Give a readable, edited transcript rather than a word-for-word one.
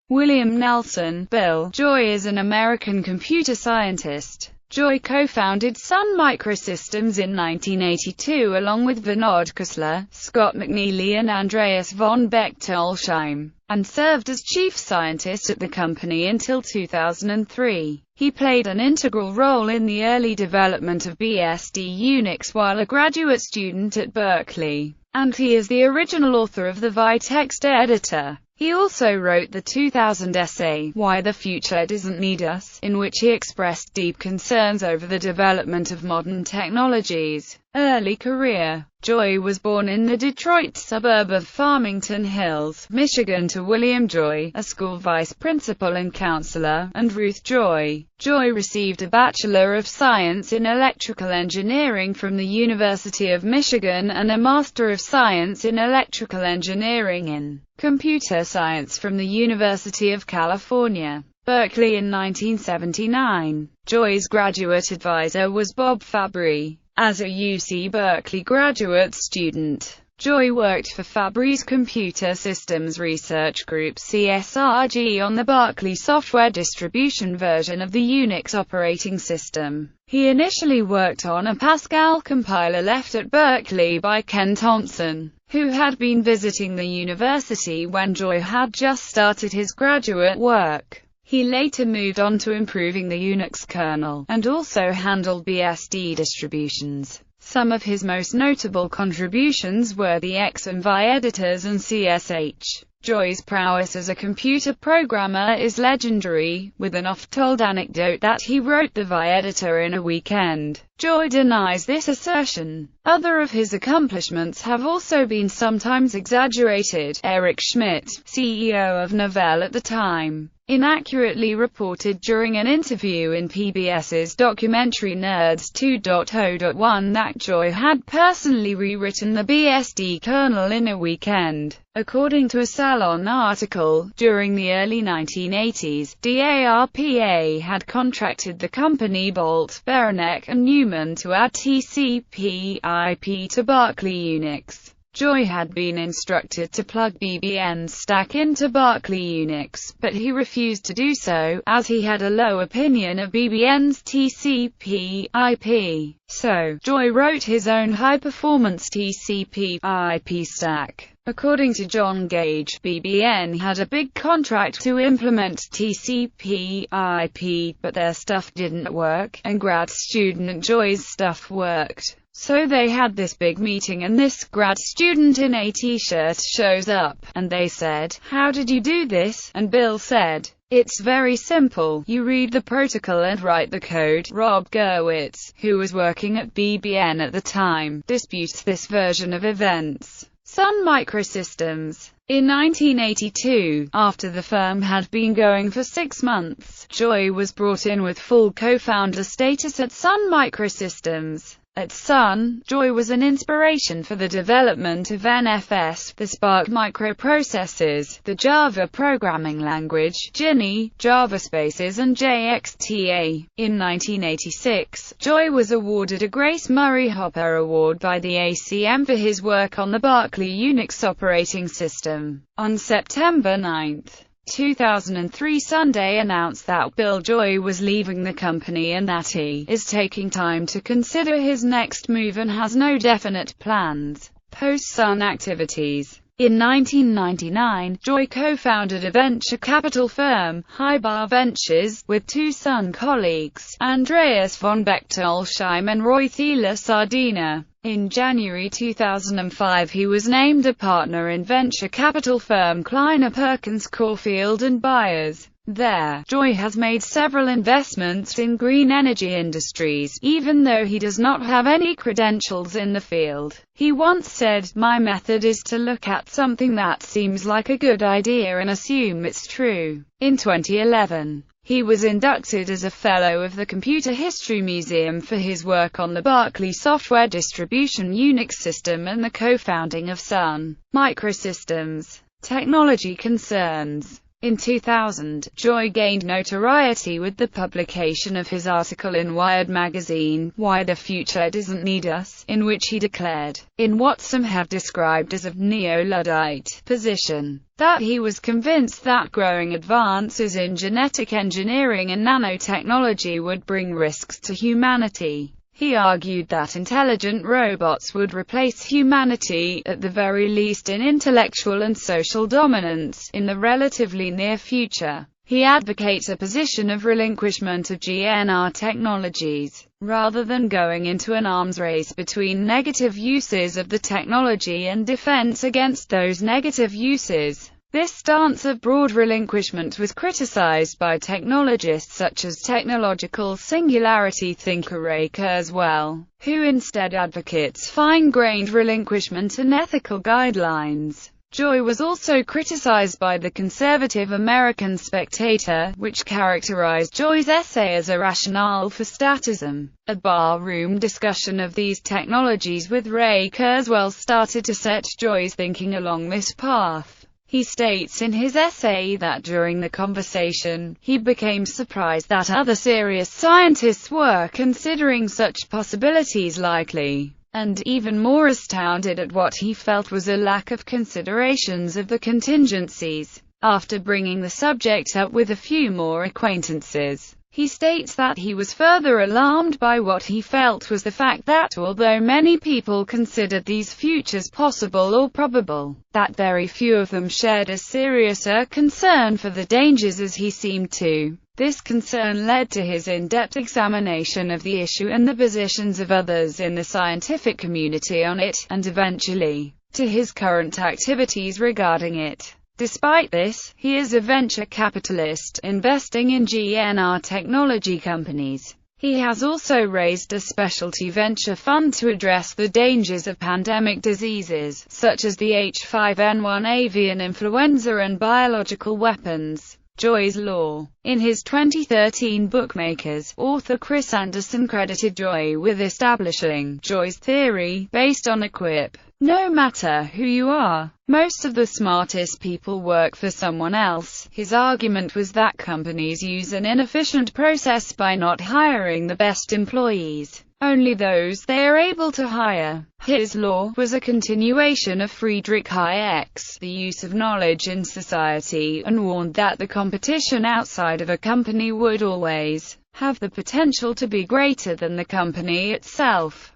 William Nelson. Bill Joy is an American computer scientist. Joy co-founded Sun Microsystems in 1982 along with Vinod Khosla, Scott McNealy and Andreas von Bechtolsheim, and served as chief scientist at the company until 2003. He played an integral role in the early development of BSD Unix while a graduate student at Berkeley, and he is the original author of the Vi text editor. He also wrote the 2000 essay, Why the Future Doesn't Need Us, in which he expressed deep concerns over the development of modern technologies. Early career. Joy was born in the Detroit suburb of Farmington Hills, Michigan to William Joy, a school vice principal and counselor, and Ruth Joy. Joy received a Bachelor of Science in Electrical Engineering from the University of Michigan and a Master of Science in Electrical Engineering in Computer Science from the University of California, Berkeley in 1979. Joy's graduate advisor was Bob Fabry. As a UC Berkeley graduate student, Joy worked for Fabry's Computer Systems Research Group (CSRG) on the Berkeley software distribution version of the Unix operating system. He initially worked on a Pascal compiler left at Berkeley by Ken Thompson, who had been visiting the university when Joy had just started his graduate work. He later moved on to improving the Unix kernel, and also handled BSD distributions. Some of his most notable contributions were the X and Vi editors and CSH. Joy's prowess as a computer programmer is legendary, with an oft-told anecdote that he wrote the Vi editor in a weekend. Joy denies this assertion. Other of his accomplishments have also been sometimes exaggerated. Eric Schmidt, CEO of Novell at the time, inaccurately reported during an interview in PBS's documentary Nerds 2.0.1 that Joy had personally rewritten the BSD kernel in a weekend. According to a Salon article, during the early 1980s, DARPA had contracted the company Bolt, Beranek and Newman to add TCP/IP to Berkeley Unix. Joy had been instructed to plug BBN's stack into Berkeley Unix, but he refused to do so, as he had a low opinion of BBN's TCP/IP. So, Joy wrote his own high-performance TCP/IP stack. According to John Gage, BBN had a big contract to implement TCP/IP, but their stuff didn't work, and grad student Joy's stuff worked. So they had this big meeting and this grad student in a t-shirt shows up, and they said, "How did you do this?" And Bill said, "It's very simple. You read the protocol and write the code." Rob Gerwitz, who was working at BBN at the time, disputes this version of events. Sun Microsystems. In 1982, after the firm had been going for 6 months, Joy was brought in with full co-founder status at Sun Microsystems. At Sun, Joy was an inspiration for the development of NFS, the SPARC microprocessors, the Java programming language, Ginny, JavaSpaces and JXTA. In 1986, Joy was awarded a Grace Murray Hopper Award by the ACM for his work on the Berkeley Unix operating system. On September 9, 2003, Sunday announced that Bill Joy was leaving the company and that he is taking time to consider his next move and has no definite plans. Post-Sun activities. In 1999, Joy co-founded a venture capital firm, Highbar Ventures, with 2 Sun colleagues, Andreas von Bechtolsheim and Roy Thiele Sardina. In January 2005 he was named a partner in venture capital firm Kleiner Perkins Caulfield and Byers. There, Joy has made several investments in green energy industries, even though he does not have any credentials in the field. He once said, "My method is to look at something that seems like a good idea and assume it's true." In 2011, he was inducted as a Fellow of the Computer History Museum for his work on the Berkeley software distribution Unix system and the co-founding of Sun Microsystems. Technology concerns. In 2000, Joy gained notoriety with the publication of his article in Wired magazine, Why the Future Doesn't Need Us, in which he declared, in what some have described as a neo-Luddite position, that he was convinced that growing advances in genetic engineering and nanotechnology would bring risks to humanity. He argued that intelligent robots would replace humanity, at the very least in intellectual and social dominance, in the relatively near future. He advocates a position of relinquishment of GNR technologies, rather than going into an arms race between negative uses of the technology and defense against those negative uses. This stance of broad relinquishment was criticized by technologists such as technological singularity thinker Ray Kurzweil, who instead advocates fine-grained relinquishment and ethical guidelines. Joy was also criticized by the conservative American Spectator, which characterized Joy's essay as a rationale for statism. A barroom discussion of these technologies with Ray Kurzweil started to set Joy's thinking along this path. He states in his essay that during the conversation, he became surprised that other serious scientists were considering such possibilities likely, and even more astounded at what he felt was a lack of considerations of the contingencies. After bringing the subject up with a few more acquaintances, he states that he was further alarmed by what he felt was the fact that although many people considered these futures possible or probable, that very few of them shared as serious a concern for the dangers as he seemed to. This concern led to his in-depth examination of the issue and the positions of others in the scientific community on it, and eventually, to his current activities regarding it. Despite this, he is a venture capitalist, investing in GNR technology companies. He has also raised a specialty venture fund to address the dangers of pandemic diseases, such as the H5N1 avian influenza and biological weapons. Joy's Law. In his 2013 book Makers, author Chris Anderson credited Joy with establishing Joy's theory, based on a quip. No matter who you are, most of the smartest people work for someone else. His argument was that companies use an inefficient process by not hiring the best employees, only those they are able to hire. His law was a continuation of Friedrich Hayek's The Use of Knowledge in Society, and warned that the competition outside of a company would always have the potential to be greater than the company itself.